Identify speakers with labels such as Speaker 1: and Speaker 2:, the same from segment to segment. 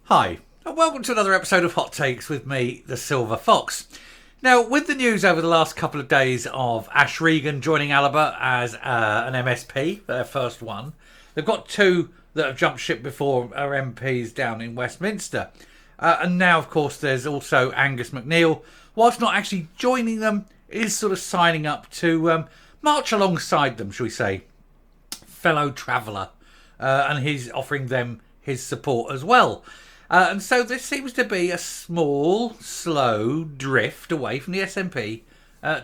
Speaker 1: Hi, and welcome to another episode of Hot Takes with me, the Silver Fox. Now, with the news over the last couple of days of Ash Regan joining Alba as an MSP, their first one, they've got two that have jumped ship before are MPs down in Westminster. And now, of course, there's also Angus MacNeil, whilst not actually joining them, is sort of signing up to march alongside them, shall we say, fellow traveller. And he's offering them his support as well. And so there seems to be a small, slow drift away from the SNP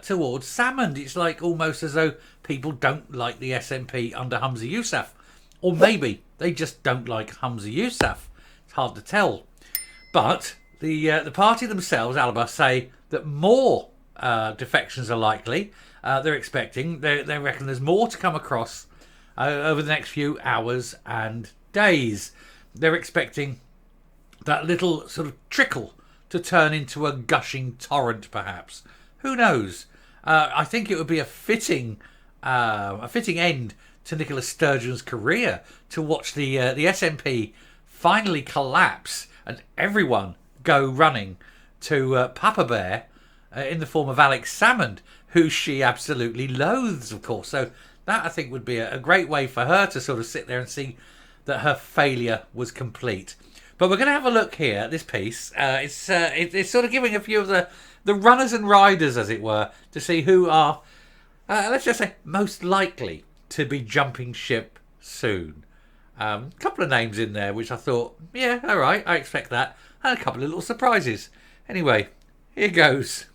Speaker 1: towards Salmond. It's like almost as though people don't like the SNP under Humza Yousaf. Or maybe they just don't like Humza Yousaf. It's hard to tell. But the party themselves, Alba, say that more defections are likely. They're expecting. They reckon there's more to come across over the next few hours and days. They're expecting that little sort of trickle to turn into a gushing torrent, perhaps. Who knows? I think it would be a fitting end to Nicola Sturgeon's career to watch the SNP finally collapse and everyone go running to Papa Bear in the form of Alex Salmond, who she absolutely loathes, of course. So that, I think, would be a great way for her to sort of sit there and see that her failure was complete. But we're going to have a look here at this piece. It's sort of giving a few of the runners and riders, as it were, to see who are, let's just say, most likely to be jumping ship soon. A couple of names in there which I thought, yeah, all right, I expect that. And a couple of little surprises. Anyway, here goes.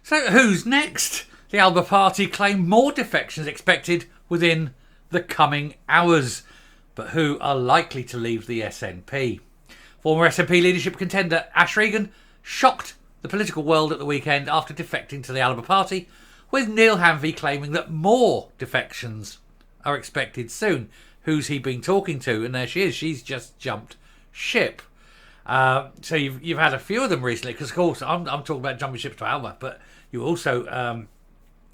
Speaker 1: So who's next? The Alba Party claim more defections expected within the coming hours. But who are likely to leave the SNP? Former SNP leadership contender Ash Regan shocked the political world at the weekend after defecting to the Alba Party, with Neil Hanvey claiming that more defections are expected soon. Who's he been talking to? And there she is. She's just jumped ship. So you've had a few of them recently, because of course I'm talking about jumping ships to Alba, but you also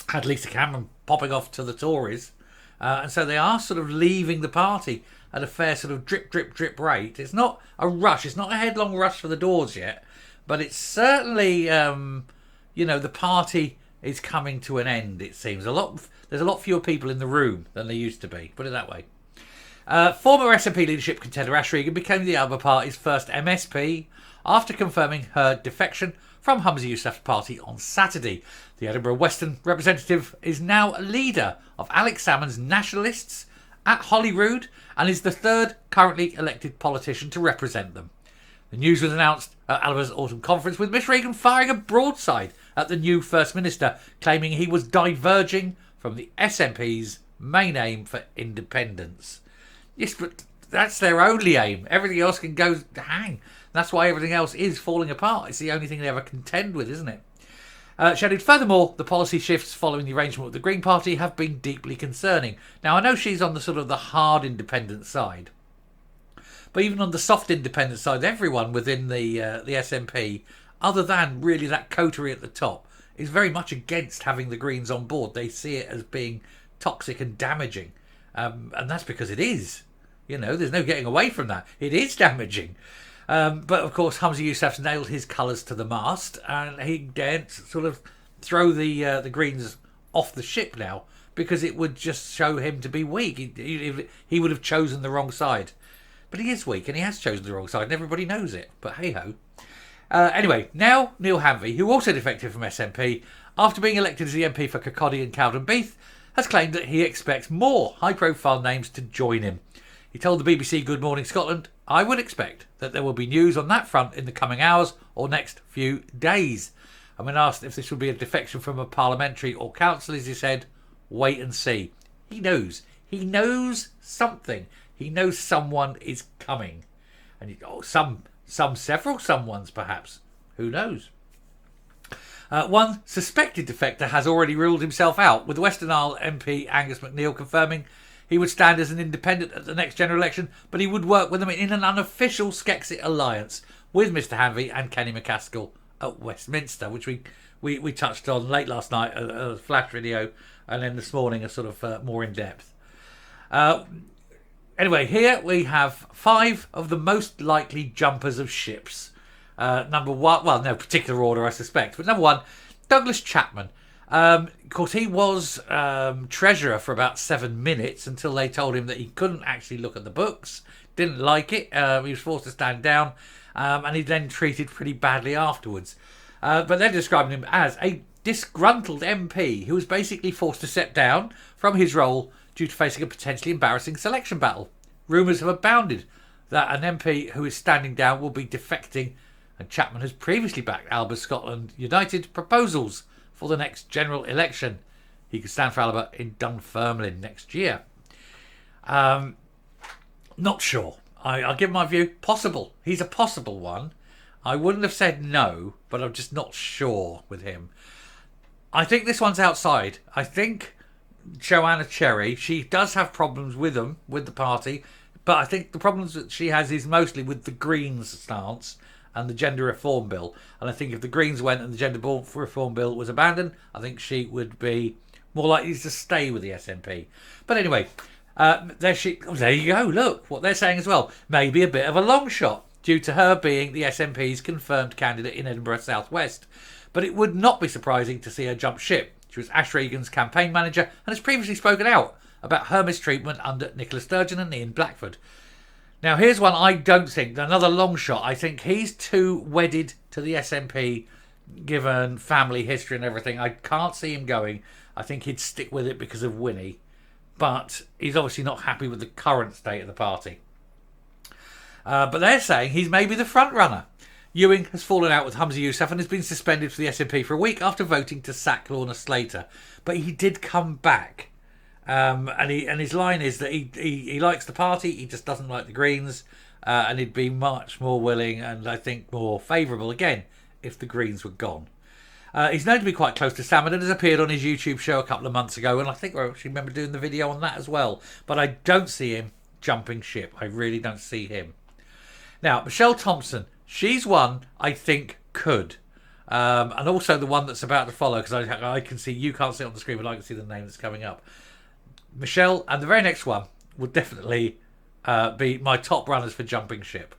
Speaker 1: had Lisa Cameron popping off to the Tories. And so they are sort of leaving the party at a fair sort of drip, drip, drip rate. It's not a rush. It's not a headlong rush for the doors yet. But it's certainly, the party is coming to an end, it seems. There's a lot fewer people in the room than there used to be. Put it that way. Former SNP leadership contender Ash Regan became the Alba Party's first MSP after confirming her defection from Humza Yousaf's party on Saturday. The Edinburgh Western representative is now a leader of Alex Salmond's Nationalists at Holyrood and is the third currently elected politician to represent them. The news was announced at Alba's autumn conference, with Miss Regan firing a broadside at the new First Minister, claiming he was diverging from the SNP's main aim for independence. Yes, but that's their only aim. Everything else can go hang. That's why everything else is falling apart. It's the only thing they ever contend with, isn't it? She added, furthermore, the policy shifts following the arrangement with the Green Party have been deeply concerning. Now, I know she's on the sort of the hard independent side, but even on the soft independent side, everyone within the SNP, other than really that coterie at the top, is very much against having the Greens on board. They see it as being toxic and damaging, and that's because it is. There's no getting away from that. It is damaging. But of course, Humza Yousaf's nailed his colours to the mast, and he daren't sort of throw the Greens off the ship now, because it would just show him to be weak. He would have chosen the wrong side. But he is weak, and he has chosen the wrong side, and everybody knows it. But hey-ho. Anyway, now Neil Hanvey, who also defected from SNP after being elected as the MP for Kirkcaldy and Cowdenbeath, has claimed that he expects more high-profile names to join him. He told the BBC Good Morning Scotland, "I would expect that there will be news on that front in the coming hours or next few days." And when asked if this would be a defection from a parliamentary or council, as he said, "Wait and see." He knows. He knows something. He knows someone is coming. And several someones perhaps. Who knows? One suspected defector has already ruled himself out, with Western Isle MP Angus MacNeil confirming he would stand as an independent at the next general election, but he would work with them in an unofficial Skexit alliance with Mr Hanvey and Kenny McCaskill at Westminster, which we touched on late last night, a flash video, and then this morning a sort of more in depth. anyway, here we have 5 of the most likely jumpers of ships. Number 1, well, no particular order, I suspect, but number 1, Douglas Chapman. Of course, he was treasurer for about 7 minutes until they told him that he couldn't actually look at the books. Didn't like it. He was forced to stand down, and he then treated pretty badly afterwards. But they're describing him as a disgruntled MP who was basically forced to step down from his role due to facing a potentially embarrassing selection battle. Rumours have abounded that an MP who is standing down will be defecting, and Chapman has previously backed Alba Scotland United proposals for the next general election. He could stand for Alba in Dunfermline next year. Not sure. I'll give my view. Possible. He's a possible one. I wouldn't have said no, but I'm just not sure with him. I think this one's outside. I think Joanna Cherry, she does have problems with them, with the party, but I think the problems that she has is mostly with the Greens stance and the gender reform bill. And I think if the Greens went and the gender reform bill was abandoned, I think she would be more likely to stay with the SNP. But anyway, there you go. Look what they're saying as well. Maybe a bit of a long shot due to her being the SNP's confirmed candidate in Edinburgh South West. But it would not be surprising to see her jump ship. She was Ash Regan's campaign manager and has previously spoken out about her mistreatment under Nicola Sturgeon and Ian Blackford. Now, here's one I don't think, another long shot. I think he's too wedded to the SNP, given family history and everything. I can't see him going. I think he'd stick with it because of Winnie. But he's obviously not happy with the current state of the party. But they're saying he's maybe the front runner. Ewing has fallen out with Humza Yousaf and has been suspended for the SNP for a week after voting to sack Lorna Slater. But he did come back. And his line is that he likes the party, he just doesn't like the Greens, and he'd be much more willing and I think more favourable again if the Greens were gone. He's known to be quite close to Salmond and has appeared on his YouTube show a couple of months ago, and I think I actually remember doing the video on that as well. But I don't see him jumping ship. I really don't see him. Now, Michelle Thompson, she's one I think could. And also the one that's about to follow, because I can see, you can't see it on the screen, but I can see the name that's coming up. Michelle, and the very next one would definitely be my top runners for jumping ship.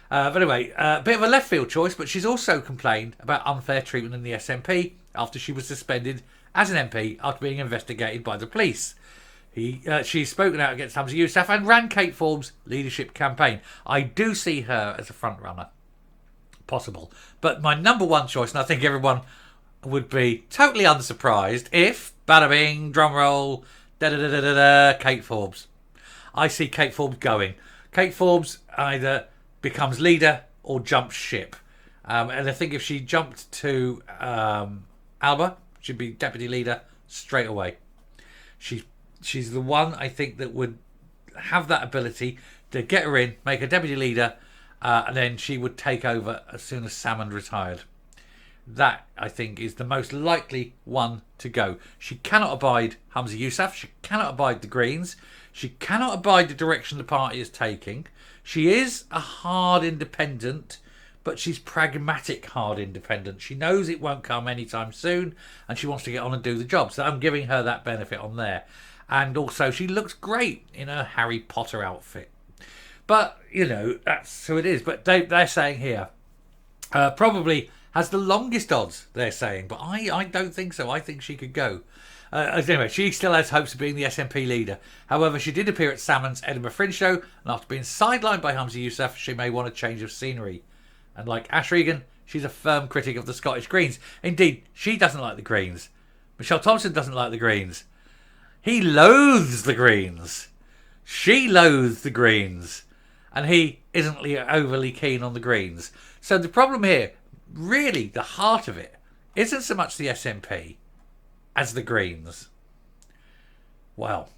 Speaker 1: But anyway, a bit of a left field choice, but she's also complained about unfair treatment in the SNP after she was suspended as an MP after being investigated by the police. She's spoken out against Humza Yousaf and ran Kate Forbes' leadership campaign. I do see her as a front runner. Possible. But my number one choice, and I think everyone would be totally unsurprised if, bada bing, drum roll, Kate Forbes. I see Kate Forbes going. Kate Forbes either becomes leader or jumps ship. And I think if she jumped to Alba, she'd be deputy leader straight away. She's the one I think that would have that ability to get her in, make her deputy leader, and then she would take over as soon as Salmond retired. That, I think, is the most likely one to go. She cannot abide Humza Yousaf. She cannot abide the Greens. She cannot abide the direction the party is taking. She is a hard independent, but she's pragmatic hard independent. She knows it won't come anytime soon, and she wants to get on and do the job. So I'm giving her that benefit on there. And also, she looks great in her Harry Potter outfit. But, you know, that's who it is. But they're saying here, probably has the longest odds, they're saying. But I don't think so. I think she could go. Anyway, she still has hopes of being the SNP leader. However, she did appear at Salmond's Edinburgh Fringe Show, and after being sidelined by Humza Yousaf, she may want a change of scenery. And like Ash Regan, she's a firm critic of the Scottish Greens. Indeed, she doesn't like the Greens. Michelle Thompson doesn't like the Greens. He loathes the Greens. She loathes the Greens. And he isn't overly keen on the Greens. So the problem here, really, the heart of it, isn't so much the SNP as the Greens. Well,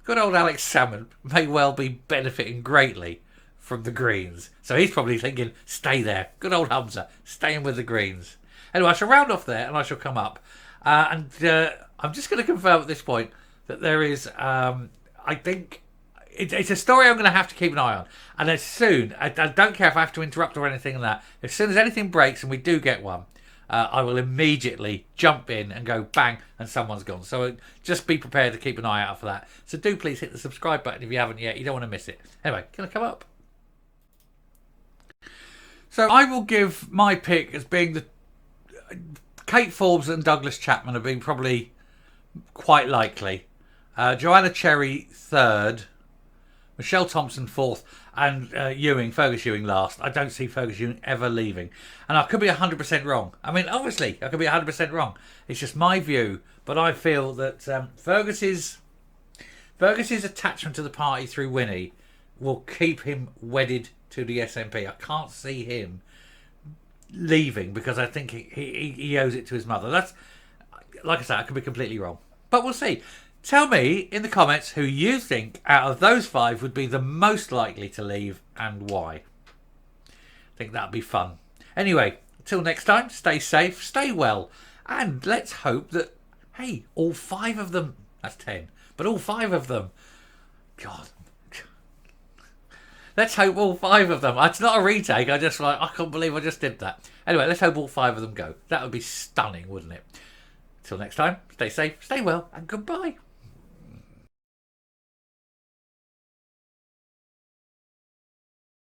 Speaker 1: good old Alex Salmond may well be benefiting greatly from the Greens. So he's probably thinking, stay there. Good old Humza, staying with the Greens. Anyway, I shall round off there and I shall come up. I'm just going to confirm at this point that there is, I think, it's a story I'm going to have to keep an eye on. And as soon, I don't care if I have to interrupt or anything like that, as soon as anything breaks and we do get one, I will immediately jump in and go bang, and someone's gone. So just be prepared to keep an eye out for that. So do please hit the subscribe button if you haven't yet. You don't want to miss it. Anyway, can I come up? So I will give my pick as being the Kate Forbes and Douglas Chapman have been probably quite likely. Joanna Cherry third, Michelle Thompson fourth, and Fergus Ewing last. I don't see Fergus Ewing ever leaving. And I could be 100% wrong. I mean, obviously, I could be 100% wrong. It's just my view. But I feel that Fergus's attachment to the party through Winnie will keep him wedded to the SNP. I can't see him leaving because I think he owes it to his mother. That's, like I said, I could be completely wrong. But we'll see. Tell me in the comments who you think out of those 5 would be the most likely to leave and why. I think that'd be fun. Anyway, till next time, stay safe, stay well, and let's hope that, hey, all 5 of them, that's 10, but all 5 of them, God, let's hope all 5 of them, it's not a retake, I can't believe I just did that. Anyway, let's hope all 5 of them go. That would be stunning, wouldn't it? Till next time, stay safe, stay well, and goodbye.